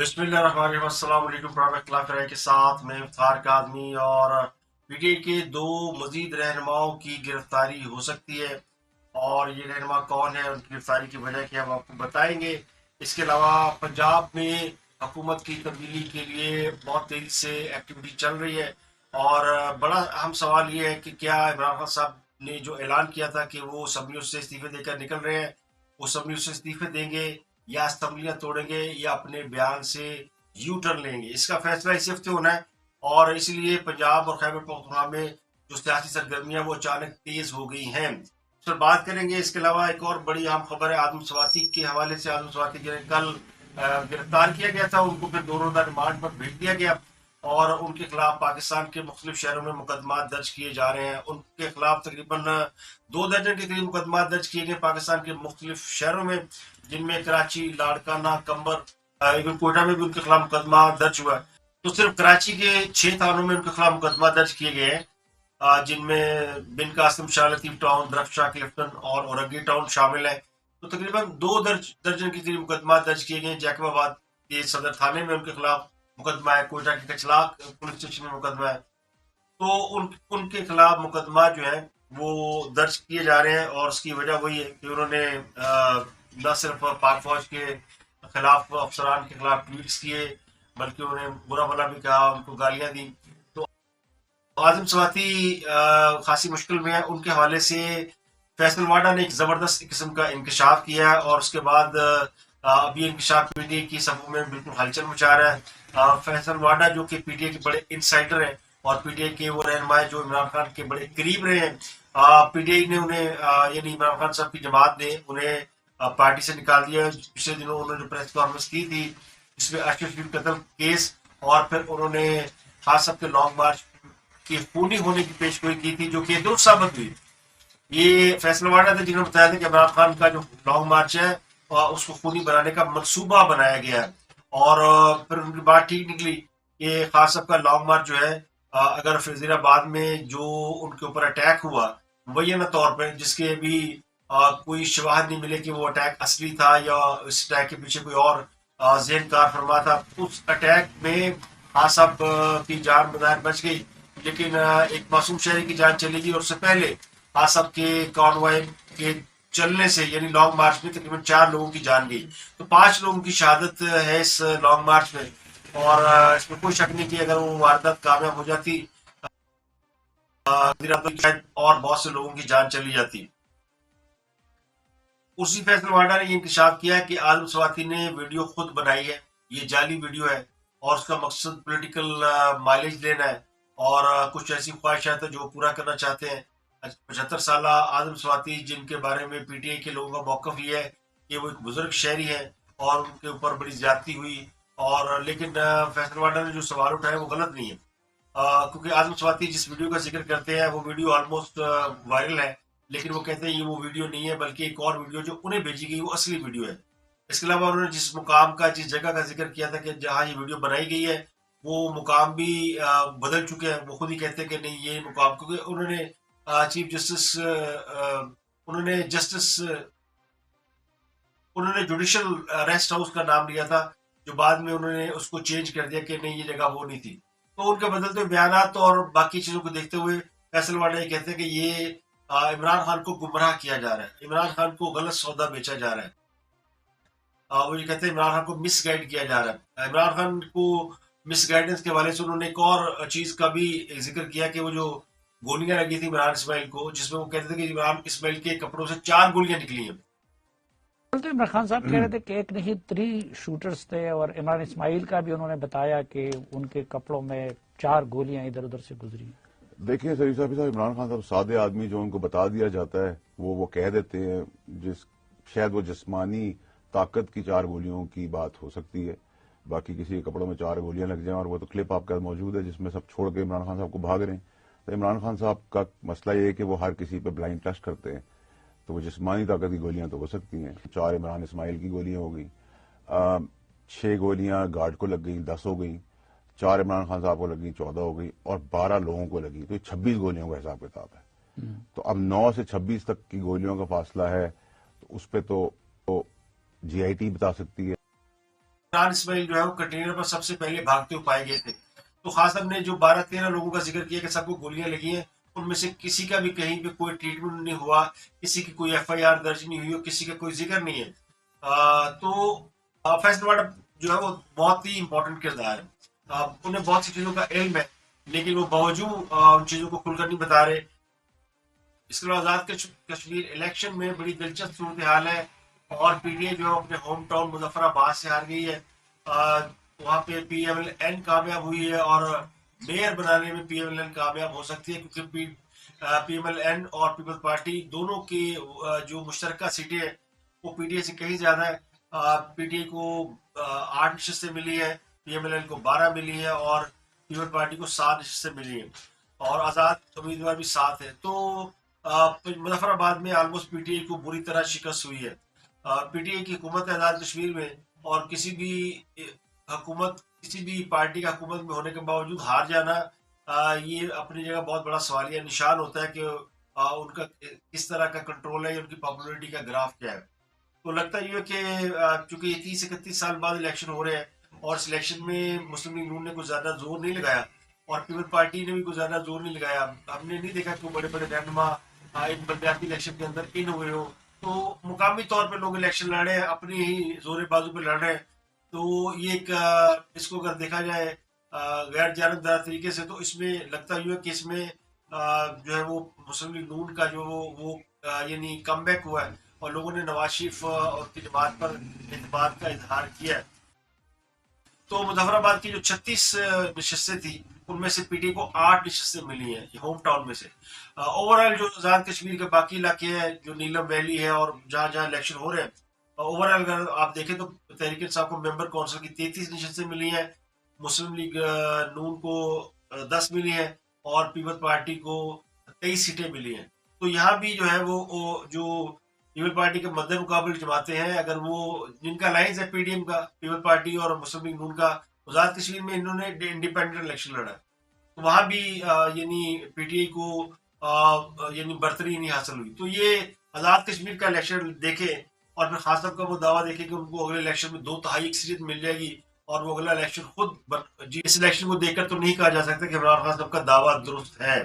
بسم اللہ الرحمن الرحیم۔ السلام علیکم پروفیسر اختلاف رائے کے ساتھ میں افتخار کاظمی اور پی ٹی آئی کے دو مزید رہنماؤں کی گرفتاری ہو سکتی ہے، اور یہ رہنما کون ہے، ان کی گرفتاری کی وجہ کیا، ہم آپ کو بتائیں گے۔ اس کے علاوہ پنجاب میں حکومت کی تبدیلی کے لیے بہت تیزی سے ایکٹیویٹی چل رہی ہے، اور بڑا اہم سوال یہ ہے کہ کیا عمران خان صاحب نے جو اعلان کیا تھا کہ وہ اسمبلیوں سے استعفے دے کر نکل رہے ہیں، وہ اسمبلیوں سے استعفے دیں گے یا اسمبلیاں توڑیں گے یا اپنے بیان سے یو ٹرن لیں گے۔ اس کا فیصلہ اس ہفتے ہونا ہے، اور اسی لیے پنجاب اور خیبر پختونخوا میں جو سیاسی سرگرمیاں وہ اچانک تیز ہو گئی ہیں، اس پر بات کریں گے۔ اس کے علاوہ ایک اور بڑی اہم خبر ہے آدم سواتی کے حوالے سے۔ آدم سواتی جو کل گرفتار کیا گیا تھا، ان کو پھر 2 روزہ ریمانڈ پر بھیج دیا گیا، اور ان کے خلاف پاکستان کے مختلف شہروں میں مقدمات درج کیے جا رہے ہیں۔ ان کے خلاف تقریباً 2 درجن کے قریب مقدمات درج کیے گئے پاکستان کے مختلف شہروں میں، جن میں کراچی، لاڑکانہ، کمبر، ایون کوئٹہ میں بھی ان کے خلاف مقدمہ درج ہوا ہے۔ تو صرف کراچی کے 6 تھانوں میں ان کے خلاف مقدمہ درج کیے گئے ہیں، جن میں بن قاسم، شاہ لطیف ٹاؤن، درخت شاہ، کلفٹن اور اورنگی ٹاؤن شامل ہے۔ تو تقریباً 2 درجن کے قریب مقدمات درج کیے گئے ہیں۔ جیکب آباد کے صدر تھانے میں ان کے خلاف مقدمہ ہے، کوئٹہ کے کچلاک پولیس اسٹیشن میں مقدمہ ہے۔ تو ان کے خلاف مقدمات جو ہیں وہ درج کیے جا رہے ہیں، اور اس کی وجہ وہی ہے کہ انہوں نے نہ صرف پاک فوج کے خلاف، افسران کے خلاف ٹویٹس کیے، بلکہ انہیں برا بھلا بھی کہا، ان کو گالیاں دی۔ تو عاظم سواتی خاصی مشکل میں ہے۔ ان کے حوالے سے فیصل واڈا نے ایک زبردست قسم کا انکشاف کیا ہے، اور اس کے بعد اب یہ انکشاف پی ٹی آئی کی صفوں میں بالکل ہلچل مچا رہا ہے۔ فیصل واڈا جو کہ پی ٹی آئی کے بڑے انسائڈر ہیں، اور پی ٹی آئی کے وہ رہنما جو عمران خان کے بڑے قریب رہے ہیں، پی ٹی آئی نے انہیں یعنی عمران خان صاحب کی جماعت نے انہیں پارٹی سے نکال دیا۔ پچھلے دنوں انہوں نے پریس کانفرنس کی تھی جس میں اشرف شریف قتل کیس، اور پھر انہوں نے خان صاحب کے لانگ مارچ کی خونی ہونے کی پیشگوئی کی تھی، جو کہ درست ثابت ہوئی۔ یہ فیصل واڈا تھے جنہوں نے بتایا تھا کہ عمران خان کا جو لانگ مارچ ہے اس کو خونی بنانے کا منصوبہ بنایا گیا ہے، اور پھر ان کی بات ٹھیک نکلی کہ خان صاحب کا لانگ مارچ جو ہے، اگر وزیر آباد میں جو ان کے اوپر اٹیک ہوا مبینہ طور پہ، جس کے بھی کوئی شواہد نہیں ملے کہ وہ اٹیک اصلی تھا یا اس اٹیک کے پیچھے کوئی اور ذہن کار فرما تھا، اس اٹیک میں خان صاحب کی جان بظاہر بچ گئی، لیکن ایک معصوم شہری کی جان چلی گئی، اور اس سے پہلے خان صاحب کے کانوائے کے چلنے سے یعنی لانگ مارچ میں تقریباً 4 لوگوں کی جان گئی۔ تو 5 لوگوں کی شہادت ہے اس لانگ مارچ میں، اور اس میں کوئی شک نہیں کہ اگر وہ واردات کامیاب ہو جاتی شاید اور بہت سے لوگوں کی جان چلی جاتی۔ اسی فیصل واڈا نے یہ انکشاف کیا کہ عالم سواتی نے ویڈیو خود بنائی ہے، یہ جعلی ویڈیو ہے، اور اس کا مقصد پولیٹیکل مائلیج لینا ہے، اور کچھ ایسی خواہشات ہیں جو پورا کرنا چاہتے ہیں۔ 75 سالہ عالم سواتی، جن کے بارے میں پی ٹی آئی کے لوگوں کا موقف یہ ہے کہ وہ ایک بزرگ شہری ہے اور ان کے اوپر بڑی زیادتی ہوئی، اور لیکن فیصل واڈا نے جو سوال اٹھائے وہ غلط نہیں ہے، کیونکہ عاظم سواتی جس ویڈیو کا ذکر کرتے ہیں وہ ویڈیو آلموسٹ وائرل ہے، لیکن وہ کہتے ہیں یہ وہ ویڈیو نہیں ہے، بلکہ ایک اور ویڈیو جو انہیں بھیجی گئی وہ اصلی ویڈیو ہے۔ اس کے علاوہ انہوں نے جس مقام کا، جس جگہ کا ذکر کیا تھا کہ جہاں یہ ویڈیو بنائی گئی ہے، وہ مقام بھی بدل چکے ہیں۔ وہ خود ہی کہتے ہیں کہ نہیں، یہ مقام، کیونکہ انہوں نے چیف جسٹس، انہوں نے جوڈیشل ریسٹ ہاؤس کا نام لیا تھا، جو بعد میں انہوں نے اس کو چینج کر دیا کہ نہیں، یہ جگہ وہ نہیں تھی۔ تو ان کے بدلتے بیانات اور باقی چیزوں کو دیکھتے ہوئے فیصل واڈا یہ کہتے ہیں کہ یہ عمران خان کو گمراہ کیا جا رہا ہے، عمران خان کو غلط سودا بیچا جا رہا ہے۔ وہ یہ کہتے ہیں عمران خان کو مس گائیڈ کیا جا رہا ہے۔ عمران خان کو مس گائیڈنس کے حوالے سے انہوں نے ایک اور چیز کا بھی ذکر کیا کہ وہ جو گولیاں لگی تھی عمران اسماعیل کو، جس میں وہ کہتے تھے کہ عمران اسماعیل کے کپڑوں سے 4 گولیاں نکلی ہیں۔ عمران خان صاحب کہہ رہے تھے کہ ایک نہیں 3 شوٹرز تھے، اور عمران اسماعیل کا بھی انہوں نے بتایا کہ ان کے کپڑوں میں 4 گولیاں ادھر ادھر سے گزری۔ دیکھیں سعید صاحب، عمران خان صاحب سادے آدمی، جو ان کو بتا دیا جاتا ہے وہ کہہ دیتے ہیں، شاید وہ جسمانی طاقت کی 4 گولیوں کی بات ہو سکتی ہے، باقی کسی کے کپڑوں میں 4 گولیاں لگ جائیں، اور وہ تو کلپ آپ کے پاس موجود ہے جس میں سب چھوڑ کے عمران خان صاحب کو بھاگ رہے ہیں۔ تو عمران خان صاحب کا مسئلہ یہ ہے کہ وہ ہر کسی پہ بلائنڈ ٹرسٹ کرتے ہیں، تو وہ جسمانی طاقت کی گولیاں تو ہو سکتی ہیں، 4 عمران اسماعیل کی گولیاں ہو گئیں، 6 گولیاں گارڈ کو لگ گئیں، 10 ہو گئیں، 4 عمران خان صاحب کو لگی، 14 ہو گئی، اور 12 لوگوں کو لگی، تو 26 گولیوں کا حساب کتاب ہے۔ تو اب 9 سے 26 تک کی گولیوں کا فاصلہ ہے، تو اس پہ تو جی آئی ٹی بتا سکتی ہے۔ عمران اسماعیل جو ہے وہ کنٹینر پر سب سے پہلے بھاگتے ہوئے پائے گئے تھے. تو خاص صاحب نے جو 12-13 لوگوں کا ذکر کیا کہ سب کو گولیاں لگی ہیں، ان میں سے کسی کا بھی کہیں پہ کوئی ٹریٹمنٹ نہیں ہوا، کسی کی کوئی FIR درج نہیں ہوئی اور کسی کا کوئی ذکر نہیں ہے. تو فیصل واڈا جو ہے وہ بہت ہی امپورٹنٹ کردار ہے. انہیں بہت سی چیزوں کا علم ہے لیکن وہ باوجود ان چیزوں کو کھل کر نہیں بتا رہے. اس کے علاوہ آزاد کشمیر الیکشن میں بڑی دلچسپ صورتحال ہے اور PTI جو ہے اپنے ہوم ٹاؤن مظفر آباد سے ہار گئی ہے. وہاں پہ PMLN کامیاب ہوئی ہے اور میئر بنانے میں PMLN کامیاب ہو سکتی ہے کیونکہ PMLN اور پیپلز پارٹی دونوں کی جو مشترکہ سیٹیں ہیں وہ PTI سے کہیں زیادہ ہے. PTI کو 8 نشستیں ملی ہے، PMLN کو 12 ملی ہے اور پیپلز پارٹی کو 7 نشستیں ملی ہیں اور آزاد امیدوار بھی 7 ہے. تو مظفر آباد میں آلموسٹ PTI کو بری طرح شکست ہوئی ہے. PTI کی حکومت ہے آزاد کشمیر میں اور کسی بھی پارٹی کا حکومت میں ہونے کے باوجود ہار جانا یہ اپنی جگہ بہت بڑا سوالیہ نشان ہوتا ہے کہ ان کا کس طرح کا کنٹرول ہے یا ان کی پاپولرٹی کا گراف کیا ہے. تو لگتا یہ ہے کہ چونکہ 30-31 سال بعد الیکشن ہو رہے ہیں اور اس الیکشن میں مسلم لیگ نون نے کچھ زیادہ زور نہیں لگایا اور پیپل پارٹی نے بھی کچھ زیادہ زور نہیں لگایا. ہم نے نہیں دیکھا کہ بڑے بڑے رہنما ان بلدیاتی الیکشن کے اندر ان ہوئے ہو. تو مقامی طور پہ لوگ الیکشن لڑ رہے ہیں، اپنی ہی زور بازو پہ لڑ رہے ہیں. تو یہ ایک اس کو اگر دیکھا جائے غیر جانبدار طریقے سے تو اس میں لگتا ہی ہے کہ اس میں جو ہے وہ مسلم لیگ نون کا جو وہ یعنی کم بیک ہوا ہے اور لوگوں نے نواز شریف اور کی جماعت پر اعتماد کا اظہار کیا ہے. تو مظفر آباد کی جو 36 نشستیں تھیں ان میں سے PTI کو 8 نشستیں ملی ہیں ہوم ٹاؤن میں سے. اوور آل جو آزاد کشمیر کے باقی علاقے ہیں جو نیلم ویلی ہے اور جہاں جہاں الیکشن ہو رہے ہیں اوور آل اگر آپ دیکھیں تو تحریک انصاف کو ممبر کونسل کی 33 نشستیں ملی ہیں، مسلم لیگ نون کو 10 ملی ہیں اور پیپل پارٹی کو 23 سیٹیں ملی ہیں. تو یہاں بھی جو ہے وہ جو پیپل پارٹی کے مد مقابل جماعتیں ہیں اگر وہ جن کا لائنز ہے PDM کا پیپل پارٹی اور مسلم لیگ نون کا آزاد کشمیر میں انہوں نے انڈیپینڈنٹ الیکشن لڑا تو وہاں بھی یعنی PTI کو یعنی برتری نہیں حاصل ہوئی. تو یہ آزاد کشمیر کا الیکشن دیکھیں اور پھر خاص طور کا وہ دعویٰ دیکھیں کہ ان کو اگلے الیکشن میں 2/3 اکثریت مل جائے گی اور وہ اگلا الیکشن خود اس الیکشن کو دیکھ کر تو نہیں کہا جا سکتا کہ عمران خان صاحب کا دعویٰ درست ہے.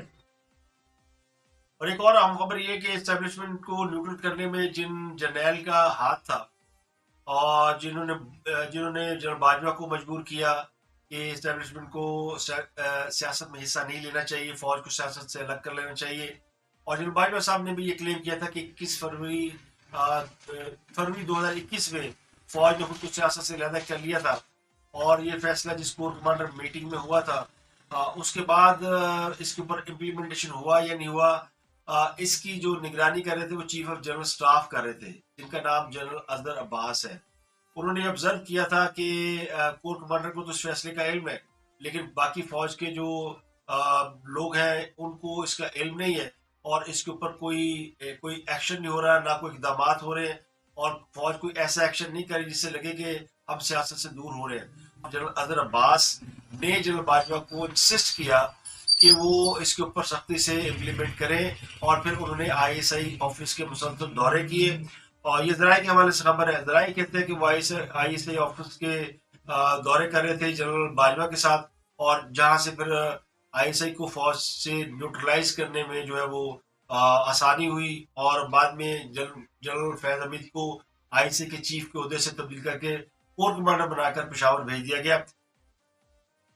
اور ایک اور اہم خبر یہ کہ اسٹیبلشمنٹ کو نیوٹرل کرنے میں جن جرنیل کا ہاتھ تھا اور جنہوں نے جنرل باجوہ کو مجبور کیا کہ اسٹیبلشمنٹ کو سیاست میں حصہ نہیں لینا چاہیے، فوج کو سیاست سے الگ کر لینا چاہیے. اور جنرل باجوہ صاحب نے بھی یہ کلیم کیا تھا کہ 21 فروری 2021 میں فوج نے خود کو سیاست سے علیحدہ کر لیا تھا اور یہ فیصلہ جس کور کمانڈر میٹنگ میں ہوا تھا اس کے بعد اس کے اوپر امپلیمنٹیشن ہوا یا نہیں ہوا اس کی جو نگرانی کر رہے تھے وہ چیف آف جنرل سٹاف کر رہے تھے جن کا نام جنرل اصغر عباس ہے. انہوں نے آبزرو کیا تھا کہ کور کمانڈر کو تو اس فیصلے کا علم ہے لیکن باقی فوج کے جو لوگ ہیں ان کو اس کا علم نہیں ہے اور اس کے اوپر کوئی ایکشن نہیں ہو رہا، نہ کوئی اقدامات ہو رہے ہیں اور فوج کوئی ایسا ایکشن نہیں کرے جس سے لگے کہ ہم سیاست سے دور ہو رہے ہیں. جنرل اصغر عباس نے جنرل باجوہ کو انسسٹ کیا کہ وہ اس کے اوپر سختی سے امپلیمنٹ کریں اور پھر انہوں نے ISI آفس کے مسلسل دورے کیے اور یہ ذرائع کے حوالے سے خبر ہے. ذرائع کہتے ہیں کہ وہ ISI آفس کے دورے کر رہے تھے جنرل باجوہ کے ساتھ اور جہاں سے پھر ISI کو فوج سے نیوٹرلائز کرنے میں جو ہے وہ آسانی ہوئی اور بعد میں جنرل فیض حمید کو ISI کے چیف کے عہدے سے تبدیل کر کے کور کمانڈر بنا کر پشاور بھیج دیا گیا.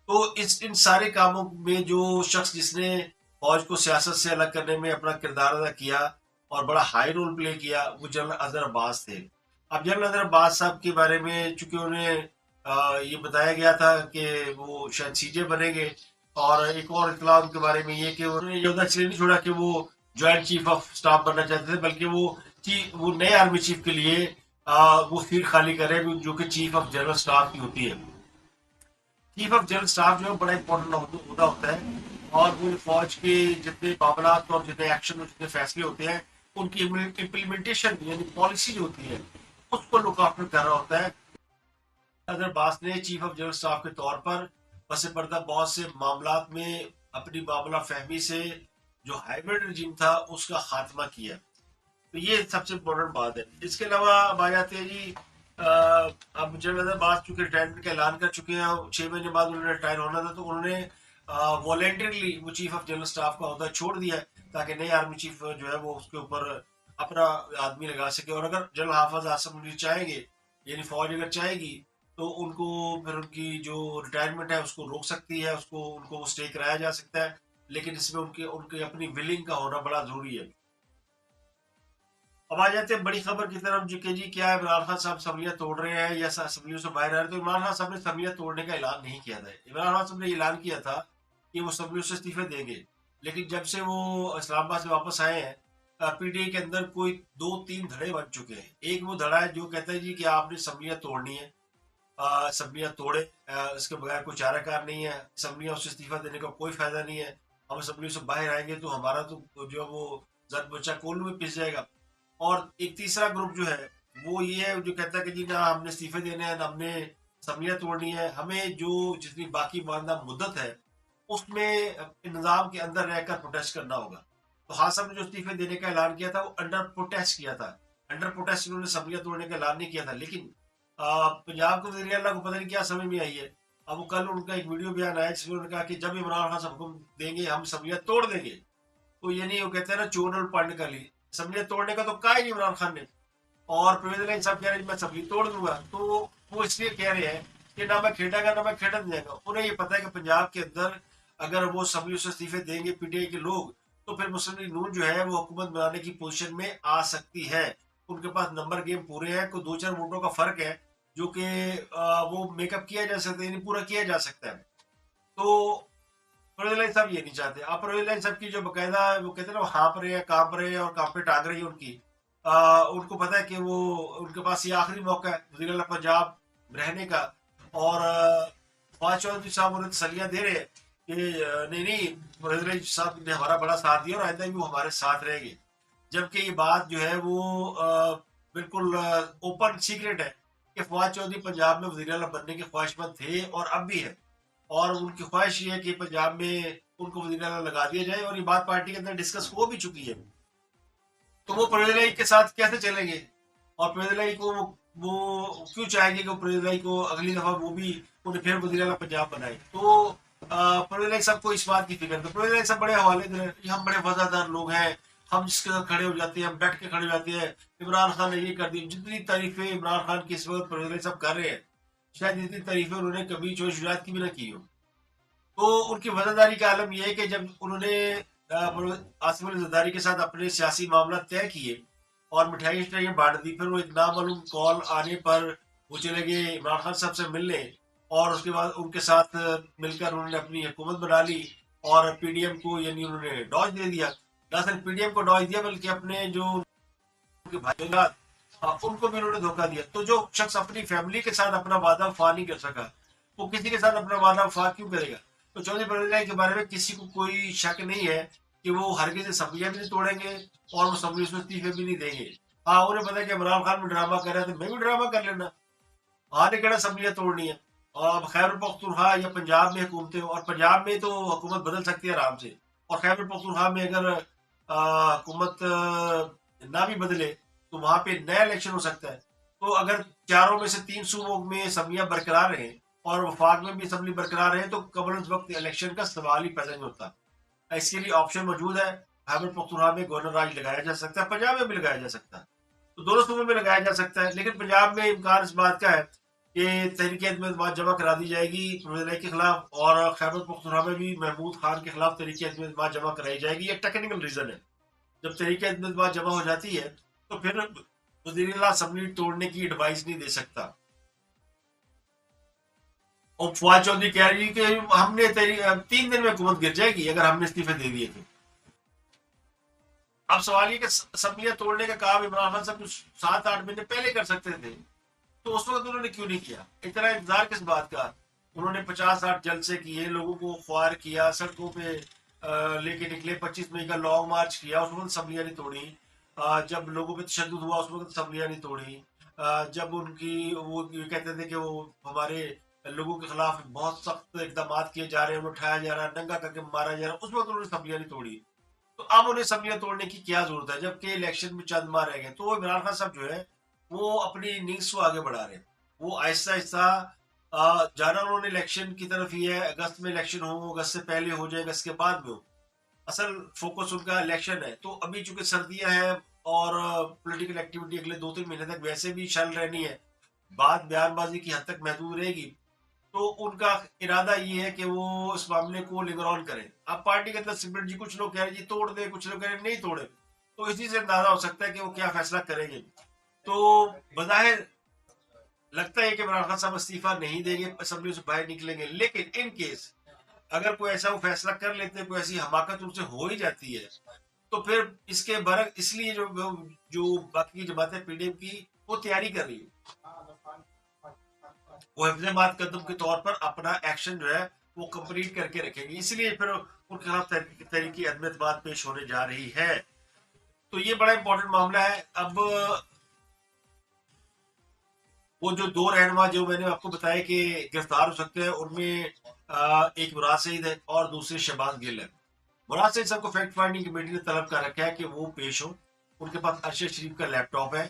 تو ان سارے کاموں میں جو شخص جس نے فوج کو سیاست سے الگ کرنے میں اپنا کردار ادا کیا اور بڑا ہائی رول پلے کیا وہ جنرل اصغر عباس تھے. اب جنرل اصغر عباس صاحب کے بارے میں چونکہ انہیں یہ بتایا گیا تھا کہ وہ شاید CJ بنیں گے اور ایک اور اطلاع ان کے بارے میں یہ کہ انہوں نے یہ عہدہ اس لیے نہیں چھوڑا کہ وہ جوائنٹ چیف آف اسٹاف بننا چاہتے تھے بلکہ وہ نئے آرمی چیف کے لیے وہ سیٹ خالی کرے جو کہ چیف آف جنرل اسٹاف کی ہوتی ہے. چیف آف جنرل اسٹاف جو ہے بڑا امپورٹنٹ عہدہ ہوتا ہے اور وہ فوج کے جتنے معاملات اور جتنے ایکشن اور جتنے فیصلے ہوتے ہیں ان کی امپلیمنٹیشن یعنی پالیسی جو ہوتی ہے اس کو لک آفٹر کر رہا ہوتا ہے. اصغر عباس نے چیف آف جنرل اسٹاف کے طور پر پس پردہ بہت سے معاملات میں اپنی معاملہ فہمی سے جو ہائیبرڈ رجیم تھا اس کا خاتمہ کیا. تو یہ سب سے امپورٹنٹ بات ہے. اس کے علاوہ اب آ جاتے ہیں جی اب جب بعد چونکہ ریٹائرمنٹ کا اعلان کر چکے ہیں، 6 مہینے بعد انہوں نے ریٹائر ہونا تھا، تو انہوں نے والنٹرلی وہ چیف آف جنرل اسٹاف کا عہدہ چھوڑ دیا ہے تاکہ نئے آرمی چیف جو ہے وہ اس کے اوپر اپنا آدمی لگا سکے. اور اگر جنرل حافظ عاصم منیر چاہیں گے، یعنی فوج اگر چاہے گی، تو ان کو پھر ان کی جو ریٹائرمنٹ ہے اس کو روک سکتی ہے، ان کو اسٹے کرایا جا سکتا ہے، لیکن اس میں ان کی اپنی ولنگ کا ہونا بڑا ضروری ہے. اب آ جاتے ہیں بڑی خبر کی طرف کہ جی کیا عمران خان صاحب اسمبلیاں توڑ رہے ہیں یا اسمبلیوں سے باہر آ رہے ہیں. تو عمران خان صاحب نے اسمبلیاں توڑنے کا اعلان نہیں کیا تھا. عمران خان صاحب نے اعلان کیا تھا کہ وہ اسمبلیوں سے استعفے دیں گے، لیکن جب سے وہ اسلام آباد سے واپس آئے ہیں، پی ٹی آئی کے اندر کوئی 2-3 دھڑے بن چکے ہیں. ایک وہ دھڑا ہے جو کہتا ہے جی کہ آپ نے اسمبلیاں توڑنی ہے، اسمبلیاں توڑے، اس کے بغیر کوئی چارہ کار نہیں ہے، اسمبلیاں اس سے استعفیٰ دینے کا کوئی فائدہ نہیں ہے، ہم اسمبلیوں سے باہر آئیں گے تو ہمارا تو جو وہ زد بچہ کولو میں پس جائے گا. اور ایک تیسرا گروپ جو ہے وہ یہ ہے جو کہتا ہے کہ جی نہ ہم نے استعفے دینے ہیں، نہ ہم نے اسمبلیاں توڑنی ہے، ہمیں جو جتنی باقی ماندہ مدت ہے اس میں نظام کے اندر رہ کر پروٹیسٹ کرنا ہوگا. تو خان صاحب نے جو استعفے دینے کا اعلان کیا تھا وہ انڈر پروٹیسٹ کیا تھا. انڈر پروٹیسٹ انہوں نے اسمبلیاں توڑنے کا اعلان نہیں کیا تھا. لیکن پنجاب کے وزیر اعلیٰ کو پتہ نہیں کیا سمجھ میں آئی ہے. اب وہ کل ان کا ایک ویڈیو بیان آیا جس میں انہوں نے کہا کہ جب عمران خان صاحب حکم دیں گے ہم اسمبلیاں توڑ دیں گے. تو یعنی وہ کہتے ہیں نا چور اور پڑھنے کا لی، اسمبلیاں توڑنے کا تو کہا ہی نہیں عمران خان نے. اور پرویز الہی صاحب کہہ رہے ہیں میں اسمبلی توڑ دوں گا. تو وہ اس لیے کہہ رہے ہیں کہ نہ میں کھیڑا گا نہ میں کھیڑا جائے گا. انہیں یہ پتا ہے کہ پنجاب کے اندر اگر وہ اسمبلیوں سے استعفے دیں گے پی ٹی آئی کے لوگ، تو پھر مسلم لیگ نون جو ہے وہ حکومت بنانے کی پوزیشن میں آ سکتی ہے. ان کے پاس نمبر گیم پورے ہیں، کوئی 2-4 ووٹوں کا فرق ہے جو کہ وہ میک اپ کیا جا سکتا ہے، یعنی پورا کیا جا سکتا ہے. تو پرویز الہی صاحب یہ نہیں چاہتے. اب پرویز الہی صاحب کی جو باقاعدہ وہ کہتے ہیں نا وہ ہانپ رہے ہیں، کانپ رہے ہیں اور کانپے ٹانگ رہی ہے ان کی. ان کو پتا ہے کہ وہ ان کے پاس یہ آخری موقع ہے وزیر اعلیٰ پنجاب رہنے کا. اور فواز چودھری صاحب انہیں تسلیاں دے رہے ہیں کہ نہیں پرویز الہی صاحب نے ہمارا بڑا ساتھ دیا اور آئندہ بھی وہ ہمارے ساتھ رہیں گے. جبکہ یہ بات جو ہے وہ بالکل اوپن سیکرٹ ہے کہ فواز چودھری پنجاب میں وزیر اعلیٰ بننے کے خواہش مند تھے اور اب بھی ہے. اور ان کی خواہش یہ ہے کہ پنجاب میں ان کو وزیر اعلیٰ لگا دیا جائے، اور یہ بات پارٹی کے اندر ڈسکس ہو بھی چکی ہے. تو وہ پرویز الہی کے ساتھ کیسے چلیں گے؟ اور پرویز الہی کو وہ کیوں چاہیں گے کہ پرویز الہی کو اگلی دفعہ وہ بھی انہیں پھر وزیر اعلیٰ پنجاب بنائے؟ تو پرویز الہی صاحب کو اس بات کی فکر. تو پرویز الہی صاحب بڑے حوالے دے رہے ہیں، ہم بڑے وفادار لوگ ہیں، ہم جس کے ساتھ کھڑے ہو جاتے ہیں، ہم ڈٹ کے کھڑے ہو جاتے ہیں. عمران خان نے یہ کر دی. جتنی تعریفیں عمران خان کی اس وقت پرویز الہی صاحب کر رہے ہیں، شاید اتنی تعریفیں انہوں نے کبھی چوش شجاعت کی بھی نہ کی ہو. تو ان کی وفاداری کا عالم یہ ہے کہ جب انہوں نے آصف علی زرداری کے ساتھ اپنے سیاسی معاملات طے کیے اور مٹھائیاں بانٹ دی، پھر وہ ایک نامعلوم کال آنے پر وہ چلے گئے عمران خان صاحب سے ملنے، اور اس کے بعد ان کے ساتھ مل کر انہوں نے اپنی حکومت بنا لی اور پی ڈی ایم کو یعنی انہوں نے ڈاج دے دیا. نہ صرف پی ڈی ایم کو ڈاج دیا بلکہ اپنے جو ان کے بھائی ان کو بھی انہوں نے دھوکہ دیا. تو جو شخص اپنی فیملی کے ساتھ اپنا وعدہ وفا نہیں کر سکا، وہ کسی کے ساتھ اپنا وعدہ وفا کیوں کرے گا؟ تو چودھری پرویز الہی کے بارے میں کسی کو کوئی شک نہیں ہے کہ وہ ہرگز اسمبلیاں بھی نہیں توڑیں گے اور وہ اسمبلی سے استعفے بھی نہیں دیں گے. ہاں انہیں پتا ہے کہ عمران خان بھی ڈرامہ کر رہا ہے تو میں بھی ڈرامہ کر لینا. نے کہنا اسمبلیاں توڑنی ہے. اور خیبر پختونخوا یا پنجاب میں حکومتیں، اور پنجاب میں تو حکومت بدل سکتی ہے آرام سے، اور خیبر پختونخوا میں اگر حکومت نہ بھی بدلے تو وہاں پہ نیا الیکشن ہو سکتا ہے. تو اگر چاروں میں سے 3 صوبوں میں اسمبلیاں برقرار رہیں اور وفاق میں بھی اسمبلی برقرار رہے تو قبل از وقت الیکشن کا سوال ہی پیدا نہیں ہوتا. اس کے لیے آپشن موجود ہے. خیبر پختونخوا میں گورنر راج لگایا جا سکتا ہے، پنجاب میں بھی لگایا جا سکتا ہے، تو دونوں صوبوں میں لگایا جا سکتا ہے. لیکن پنجاب میں امکان اس بات کا ہے کہ تحریک اعتماد جمع کرا دی جائے گی پرویز الہی کے خلاف، اور خیبر پختونخوا میں بھی محمود خان کے خلاف تحریک اعتماد جمع کرائی جائے گی. یہ ٹیکنیکل ریزن ہے. جب تحریک اعتماد جمع ہو جاتی ہے تو پھر وزیر اعلیٰ اسمبلی توڑنے کی ایڈوائز نہیں دے سکتا. اور فواز چودھری کہہ رہی ہے کہ ہم نے 3 دن میں حکومت گر جائے گی اگر ہم نے استعفے دے دیے تھے. اب سوال یہ کہ اسمبلیاں توڑنے کا کام عمران خان صاحب 7-8 مہینے پہلے کر سکتے تھے، تو اس وقت انہوں نے کیوں نہیں کیا؟ اتنا انتظار کس بات کا؟ انہوں نے 50-60 جلسے کیے، لوگوں کو خوار کیا، سڑکوں پہ لے کے نکلے، 25 مئی کا لانگ مارچ کیا، اس وقت اسمبلیاں نہیں توڑی. جب لوگوں پہ تشدد ہوا اس وقت اسمبلیاں نہیں توڑی. جب ان کی وہ کہتے تھے کہ وہ ہمارے لوگوں کے خلاف بہت سخت اقدامات کیے جا رہے ہیں، انہیں اٹھایا جا رہا ہے، ننگا کر کے مارا جا رہا ہے، اس وقت انہوں نے اسمبلیاں نہیں توڑی. تو اب انہیں اسمبلیاں توڑنے کی کیا ضرورت ہے جبکہ الیکشن میں چند ماہ رہ گئے؟ تو عمران خان صاحب جو ہے وہ اپنی اننگس کو آگے بڑھا رہے ہیں. وہ آہستہ آہستہ جانا انہوں نے الیکشن کی طرف ہی ہے. اگست میں الیکشن ہو, اگست سے پہلے ہو جائے, اگست کے بعد میں ہو, اصل فوکس ان کا الیکشن ہے. تو ابھی چونکہ سردیاں ہیں اور پولیٹیکل ایکٹیویٹی اگلے 2-3 مہینے تک ویسے بھی چل رہنی ہے, بات بیان بازی کی حد تک محدود رہے گی. تو ان کا ارادہ یہ ہے کہ وہ اس معاملے کو لنگر آن کریں. اب پارٹی کے اندر سپرٹ جی, کچھ لوگ کہہ رہے ہیں جی توڑ دیں, کچھ لوگ کہہ رہے ہیں نہیں توڑے. تو اسی سے اندازہ ہو سکتا ہے کہ وہ کیا فیصلہ کریں گے. تو بظاہر لگتا ہے کہ عمران خان صاحب استعفیٰ نہیں دیں گے, اسمبلی سے باہر نکلیں گے. لیکن ان کیس اگر کوئی ایسا وہ فیصلہ کر لیتے ہیں, کوئی ایسی حماقت ان سے ہو ہی جاتی ہے, تو پھر اس کے برعکس اس لیے جو باقی کی جماعتیں پی ڈی ایم کی وہ تیاری کر رہی ہے, وہ حفظ مات قدم کے طور پر اپنا ایکشن جو ہے وہ کمپلیٹ کر کے رکھیں گے. اس لیے پھر ان کے خلاف تحریک عدم اعتماد پیش ہونے جا رہی ہے. تو یہ بڑا امپورٹنٹ معاملہ ہے. اب وہ جو 2 رہنما جو میں نے آپ کو بتایا کہ گرفتار ہو سکتے ہیں, ان میں ایک مراد سعید ہے اور دوسرے شہباز گل ہے. مراد سعید صاحب کو فیکٹ فائنڈنگ کمیٹی نے طلب کر رکھا ہے کہ وہ پیش ہو. ان کے پاس ارشد شریف کا لیپ ٹاپ ہے,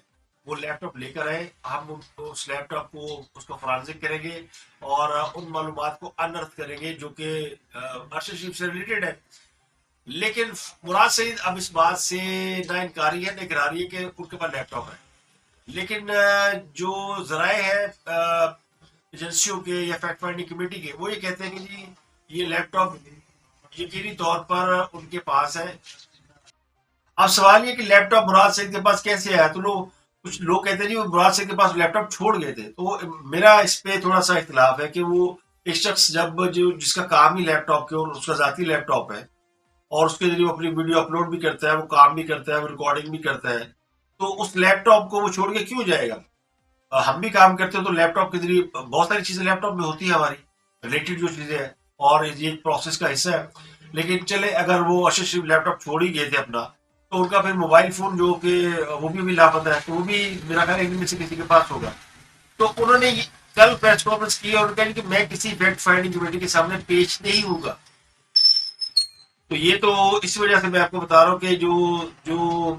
وہ لیپ ٹاپ لے کر آئے. ہم اس لیپ ٹاپ کو اس کو فرانزک کریں گے اور ان معلومات کو انرتھ کریں گے جو کہ ارشد شریف سے ریلیٹڈ ہے. لیکن مراد سعید اب اس بات سے نہ انکاری ہے نہ اقراری ہے کہ ان کے پاس لیپ ٹاپ ہے. لیکن جو ذرائع ہے ایجنسیوں کے یا فیکٹ فائنڈنگ کمیٹی کے, وہ یہ کہتے ہیں کہ جی یہ لیپ ٹاپ یقینی طور پر ان کے پاس ہے. اب سوال یہ کہ لیپ ٹاپ مراد سعید کے پاس کیسے آیا؟ تو کچھ لوگ کہتے ہیں جی وہ مراد سعید کے پاس لیپ ٹاپ چھوڑ گئے تھے. تو میرا اس پہ تھوڑا سا اختلاف ہے کہ وہ ایک شخص جس کا کام ہی لیپ ٹاپ کے اور اس کا ذاتی لیپ ٹاپ ہے اور اس کے ذریعے وہ اپنی ویڈیو اپلوڈ بھی کرتا ہے, وہ کام بھی کرتا ہے, وہ ریکارڈنگ بھی کرتا ہے, تو اس لیپ ٹاپ کو وہ چھوڑ کے کیوں جائے گا؟ ہم بھی کام کرتے ہیں تو لیپ ٹاپ کے ذریعے بہت ساری چیزیں لیپ ٹاپ میں ہوتی ہے ہماری ریلیٹڈ جو چیزیں ہیں, اور یہ ایک پروسیس کا حصہ ہے. لیکن چلے اگر وہ ارشد شریف لیپ ٹاپ چھوڑ ہی گئے تھے اپنا, تو ان کا پھر موبائل فون جو کہ وہ بھی لاپتہ ہے, تو وہ بھی میرا خیال ہے ان میں سے کسی کے پاس ہوگا. تو انہوں نے کل پریس کانفرنس کی اور کہا کہ میں کسی فیکٹ فائنڈنگ کمیٹی کے سامنے پیش نہیں ہوں گا. تو یہ تو اس وجہ سے میں آپ کو بتا رہا ہوں کہ جو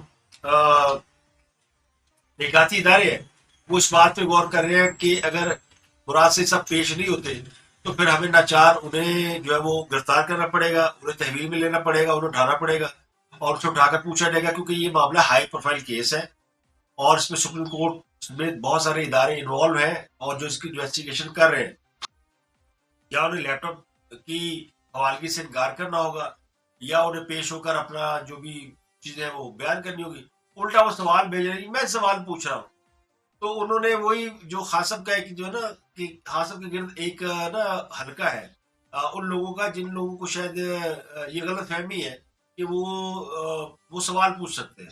نکاتی ادارے ہیں وہ اس بات پہ غور کر رہے ہیں کہ اگر مراد سے سب پیش نہیں ہوتے تو پھر ہمیں ناچار انہیں جو ہے وہ گرفتار کرنا پڑے گا, انہیں تحویل میں لینا پڑے گا, انہیں اٹھانا پڑے گا اور اسے اٹھا کر پوچھا جائے گا, کیونکہ یہ معاملہ ہائی پروفائل کیس ہے اور اس میں سپریم کورٹ میں بہت سارے ادارے انوالو ہیں اور جو اس کی انویسٹیگیشن کر رہے ہیں. یا انہیں لیپ ٹاپ کی حوالگی سے انکار کرنا ہوگا یا انہیں پیش ہو کر اپنا جو بھی چیزیں ہیں وہ بیان کرنی ہوگی. الٹا وہ سوال بھیج رہے ہیں, میں سوال پوچھ رہا ہوں. تو انہوں نے وہی جو خاصم کا ایک جو ہے نا کہ خاصم کے گرد ایک نا حلقہ ہے ان لوگوں کا جن لوگوں کو شاید یہ غلط فہمی ہے کہ وہ سوال پوچھ سکتے ہیں,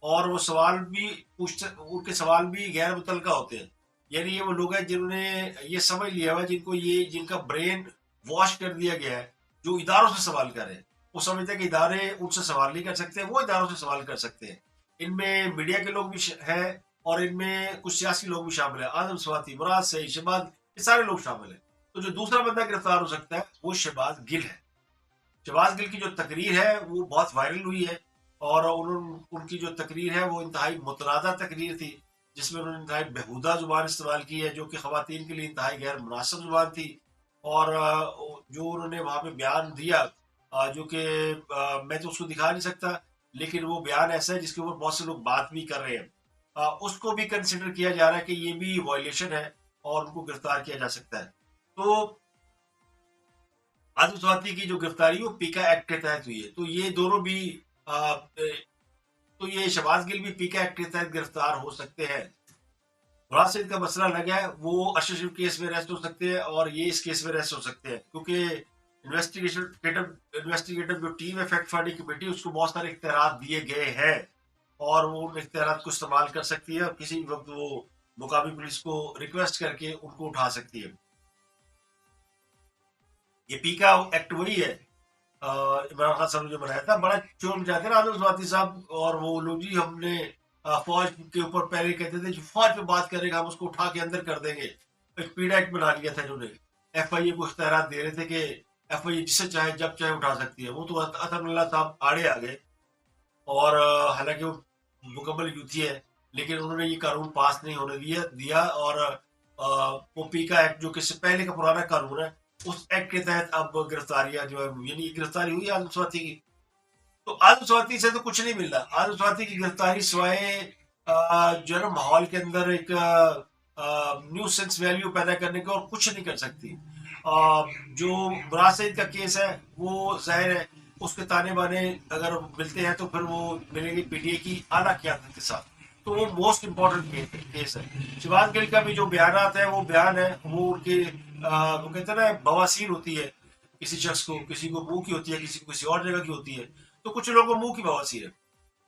اور وہ سوال بھی ان کے سوال بھی غیر متعلقہ ہوتے ہیں. یعنی یہ وہ لوگ ہیں جنہوں نے یہ سمجھ لیا ہوا, جن کا برین واش کر دیا گیا ہے, جو اداروں سے سوال کر رہے ہیں. وہ سمجھتے ہیں کہ ادارے ان سے سوال نہیں کر سکتے, وہ اداروں سے سوال کر سکتے ہیں. ان میں میڈیا کے لوگ بھی ہیں اور ان میں کچھ سیاسی لوگ بھی شامل ہیں, آدم سواتی, مراد سعید, شہباز, یہ سارے لوگ شامل ہیں. تو جو دوسرا بندہ گرفتار ہو سکتا ہے وہ شہباز گل ہے. شہباز گل کی جو تقریر ہے وہ بہت وائرل ہوئی ہے, اور ان کی جو تقریر ہے وہ انتہائی متنازع تقریر تھی, جس میں انہوں نے انتہائی بےہودہ زبان استعمال کی ہے جو کہ خواتین کے لیے انتہائی غیر مناسب زبان تھی. اور جو انہوں نے وہاں پہ بیان دیا جو کہ میں تو اس کو دکھا نہیں سکتا, لیکن وہ بیان ایسا ہے جس کے اوپر بہت سے لوگ بات بھی کر رہے ہیں. اس کو بھی کنسیڈر کیا جا رہا ہے کہ یہ بھی وائلیشن ہے اور ان کو گرفتار کیا جا سکتا ہے. تو آدم سواتی کی جو گرفتاری وہ پیکا ایکٹ کے تحت ہوئی ہے. تو یہ دونوں بھی تو یہ شہباز گل بھی پیکا ایکٹ کے تحت گرفتار ہو سکتے ہیں. مراد سعید کا مسئلہ الگ ہے, وہ ارشد شریف کیس میں ریسٹ ہو سکتے ہیں اور یہ اس کیس میں ریسٹ ہو سکتے ہیں, کیونکہ انویسٹیگیٹر جو ٹیم ہے فیکٹ فائنڈنگ کمیٹی, اس کو بہت سارے اختیارات دیے گئے ہیں اور وہ ان اختیارات کو استعمال کر سکتی ہے اور کسی وقت وہ مقامی پولیس کو ریکویسٹ کر کے ان کو اٹھا سکتی ہے. یہ پیکا ایکٹ وہی ہے عمران خان صاحب نے جو بنایا تھا. بڑا چور جاتے نا آدم سواتی صاحب اور وہ لوگ, جی ہم نے فوج کے اوپر پہلے کہتے تھے فوج پہ بات کرے گا, ہم اس کو اٹھا کے اندر کر دیں گے. ایک پیڈا ایکٹ بنا لیا تھا انہوں نے, ایف آئی اے کو اختیارات دے رہے تھے کہ ایف آئی اے جسے چاہے جب چاہے اٹھا سکتی ہے. وہ تو اطہر اللہ صاحب آڑے آ گئے, اور حالانکہ وہ مکمل یوتھی ہے, لیکن انہوں نے یہ قانون پاس نہیں ہونے دیا اور وہ پیکا ایکٹ جو کہ اس سے پہلے کا پرانا قانون ہے اس ایکٹ کے تحت اب گرفتاریاں جو ہے یعنی گرفتاری ہوئی عالم سواتی کی. تو عالم سواتی سے تو کچھ نہیں مل رہا. عالم سواتی کی گرفتاری سوائے جو ہے نا ماحول کے اندر ایک نیو سینس ویلیو پیدا کرنے کا اور کچھ نہیں کر سکتی. جو مراد سعید کا کیس ہے وہ ظاہر ہے اس کے تانے بانے اگر ملتے ہیں تو پھر وہ ملیں گے پی ٹی اے کی اعلیٰ قیادت کے ساتھ, تو وہ موسٹ امپورٹنٹ کیس ہے. شہباز گل کا بھی جو بیانات ہے وہ بیان ہے وہ ان کے وہ کہتے ہیں نا بواسیر ہوتی ہے کسی شخص کو, کسی کو منہ کی ہوتی ہے, کسی کو کسی اور جگہ کی ہوتی ہے, تو کچھ لوگوں کو منہ کی بواسیر ہے.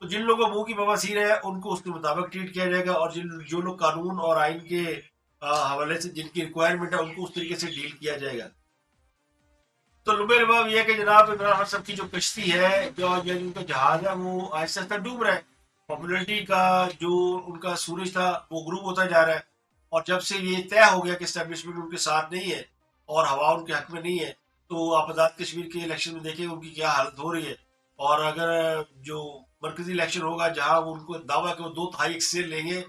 تو جن لوگوں کو منہ کی بواسیر ہے ان کو اس کے مطابق ٹریٹ کیا جائے گا, اور جو لوگ قانون اور آئین کے حوالے سے جن کی ریکوائرمنٹ ہے ان کو اس طریقے سے ڈیل کیا جائے گا. تو لبے لباب یہ ہے کہ جناب عمران خان صاحب کی جو کشتی ہے جو ان کا جہاز ہے وہ آہستہ آہستہ ڈوب رہا ہے. پاپولرٹی کا جو ان کا سورج تھا وہ غروب ہوتا جا رہا ہے, اور جب سے یہ طے ہو گیا کہ اسٹیبلشمنٹ ان کے ساتھ نہیں ہے اور ہوا ان کے حق میں نہیں ہے, تو آپ آزاد کشمیر کے الیکشن میں دیکھیں ان کی کیا حالت ہو رہی ہے. اور اگر جو مرکزی الیکشن ہوگا جہاں ان کو دعویٰ کہ وہ 2/3 ایک سے لیں گے,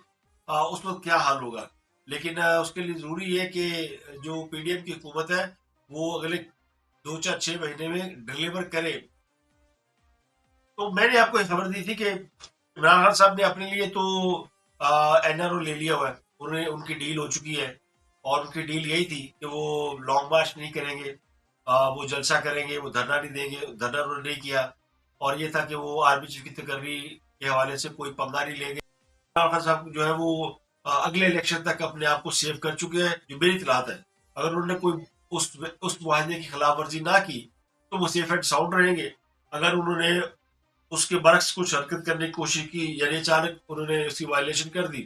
اس وقت کیا حال ہوگا. لیکن اس کے لیے ضروری ہے کہ جو پی ڈی ایم کی حکومت ہے وہ اگلے 2-4-6 مہینے میں ڈلیور کرے. تو میں نے آپ کو یہ خبر دی تھی کہ عمران خان صاحب نے اپنے لیے تو این آر او لے لیا ہوا ہے, انہیں ان کی ڈیل ہو چکی ہے, اور ان کی ڈیل یہی تھی کہ وہ لانگ مارچ نہیں کریں گے, وہ جلسہ کریں گے, وہ دھرنا نہیں دیں گے. دھرنا انہوں نے نہیں کیا, اور یہ تھا کہ وہ آرمی چیف کی تقرری کے حوالے سے کوئی پنگا نہیں لیں گے. عمران خان صاحب جو ہے وہ اگلے الیکشن تک اپنے آپ کو سیو کر چکے ہیں, جو میری اطلاعات ہے. اگر انہوں نے کوئی اس معاہدے کی خلاف ورزی نہ کی تو وہ سیف اینڈ ساؤنڈ رہیں گے. اگر انہوں نے اس کے برعکس کچھ حرکت کرنے کی کوشش کی, یعنی اچانک انہوں نے اس کی وائلیشن کر دی,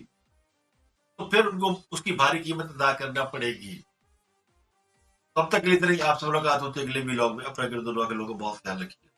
تو پھر ان کو اس کی بھاری قیمت ادا کرنا پڑے گی. تب تک کے لیے آپ سے ملاقات ہوتی ہے اگلے ولاگ میں. اپنا گرد کے لوگوں کو بہت خیال رکھیے.